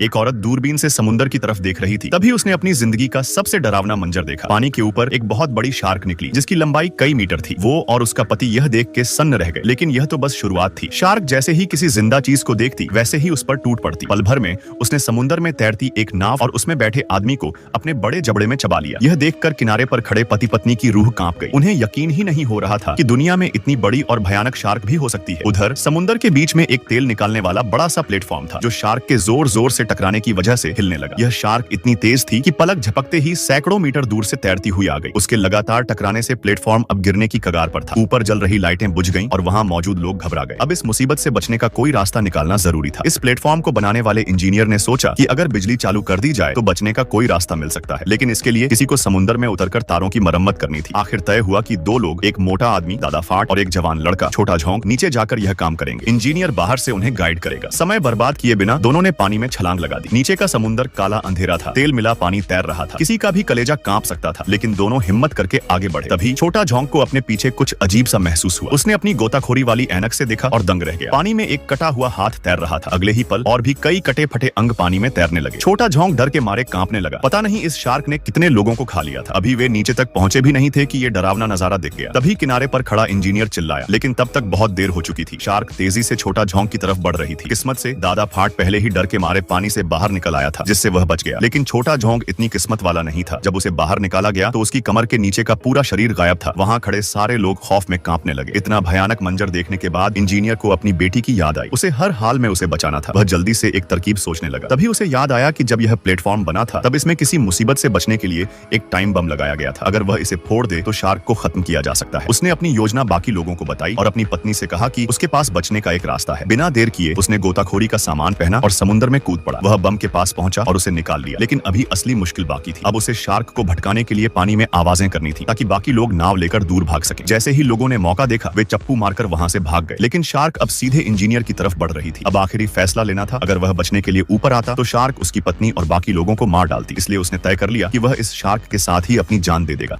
एक औरत दूरबीन से समुद्र की तरफ देख रही थी। तभी उसने अपनी जिंदगी का सबसे डरावना मंजर देखा। पानी के ऊपर एक बहुत बड़ी शार्क निकली जिसकी लंबाई कई मीटर थी। वो और उसका पति यह देख के सन्न रह गए, लेकिन यह तो बस शुरुआत थी। शार्क जैसे ही किसी जिंदा चीज को देखती वैसे ही उस पर टूट पड़ती। पल भर में उसने समुद्र में तैरती एक नाव और उसमें बैठे आदमी को अपने बड़े जबड़े में चबा लिया। यह देखकर किनारे पर खड़े पति पत्नी की रूह कांप गई। उन्हें यकीन ही नहीं हो रहा था कि दुनिया में इतनी बड़ी और भयानक शार्क भी हो सकती है। उधर समुद्र के बीच में एक तेल निकालने वाला बड़ा सा प्लेटफॉर्म था जो शार्क के जोर जोर से टकराने की वजह से हिलने लगा। यह शार्क इतनी तेज थी कि पलक झपकते ही सैकड़ों मीटर दूर से तैरती हुई आ गई। उसके लगातार टकराने से प्लेटफॉर्म अब गिरने की कगार पर था। ऊपर जल रही लाइटें बुझ गईं और वहां मौजूद लोग घबरा गए। अब इस मुसीबत से बचने का कोई रास्ता निकालना जरूरी था। इस प्लेटफॉर्म को बनाने वाले इंजीनियर ने सोचा कि अगर बिजली चालू कर दी जाए तो बचने का कोई रास्ता मिल सकता है, लेकिन इसके लिए किसी को समुद्र में उतरकर तारों की मरम्मत करनी थी। आखिर तय हुआ कि दो लोग, एक मोटा आदमी दादा फाट और एक जवान लड़का छोटा झोंक, नीचे जाकर यह काम करेंगे। इंजीनियर बाहर से उन्हें गाइड करेगा। समय बर्बाद किए बिना दोनों ने पानी में छलांग लगा दी। नीचे का समुद्र काला अंधेरा था, तेल मिला पानी तैर रहा था। किसी का भी कलेजा कांप सकता था, लेकिन दोनों हिम्मत करके आगे बढ़े। तभी छोटा झोंक को अपने पीछे कुछ अजीब सा महसूस हुआ। उसने अपनी गोताखोरी वाली ऐनक से देखा और दंग रह गया। पानी में एक कटा हुआ हाथ तैर रहा था। अगले ही पल और भी कई कटे फटे अंग पानी में तैरने लगे। छोटा झोंक डर के मारे कांपने लगा। पता नहीं इस शार्क ने कितने लोगों को खा लिया था। अभी वे नीचे तक पहुंचे भी नहीं थे कि ये डरावना नजारा दिख गया। तभी किनारे पर खड़ा इंजीनियर चिल्लाया, लेकिन तब तक बहुत देर हो चुकी थी। शार्क तेजी से छोटा झोंक की तरफ बढ़ रही थी। किस्मत से दादा फाट पहले ही डर के मारे पानी से बाहर निकल आया था, जिससे वह बच गया। लेकिन छोटा झोंक इतनी किस्मत वाला नहीं था। जब उसे बाहर निकाला गया तो उसकी कमर के नीचे का पूरा शरीर गायब था। वहां खड़े सारे लोग खौफ में कांपने लगे। इतना भयानक मंजर देखने के बाद इंजीनियर को अपनी बेटी की याद आई। उसे हर हाल में उसे बचाना था। वह जल्दी से एक तरकीब सोचने लगा। तभी उसे याद आया कि जब यह प्लेटफॉर्म बना था तब इसमें किसी मुसीबत से बचने के लिए एक टाइम बम लगाया गया था। अगर वह इसे फोड़ दे तो शार्क को खत्म किया जा सकता है। उसने अपनी योजना बाकी लोगों को बताई और अपनी पत्नी से कहा कि उसके पास बचने का एक रास्ता है। बिना देर किए उसने गोताखोरी का सामान पहना और समुद्र में कूद पड़ा। वह बम के पास पहुंचा और उसे निकाल लिया। लेकिन अभी असली मुश्किल बाकी थी। अब उसे शार्क को भटकाने के लिए पानी में आवाजें करनी थी ताकि बाकी लोग नाव लेकर दूर भाग सके। जैसे ही लोगों ने मौका देखा वे चप्पू मारकर वहां से भाग गए। लेकिन शार्क अब सीधे इंजीनियर की तरफ बढ़ रही थी। अब आखिरी फैसला लेना था। अगर वह बचने के लिए ऊपर आता तो शार्क उसकी पत्नी और बाकी लोगों को मार डालती। इसलिए उसने तय कर लिया कि वह इस शार्क के साथ ही अपनी जान दे देगा।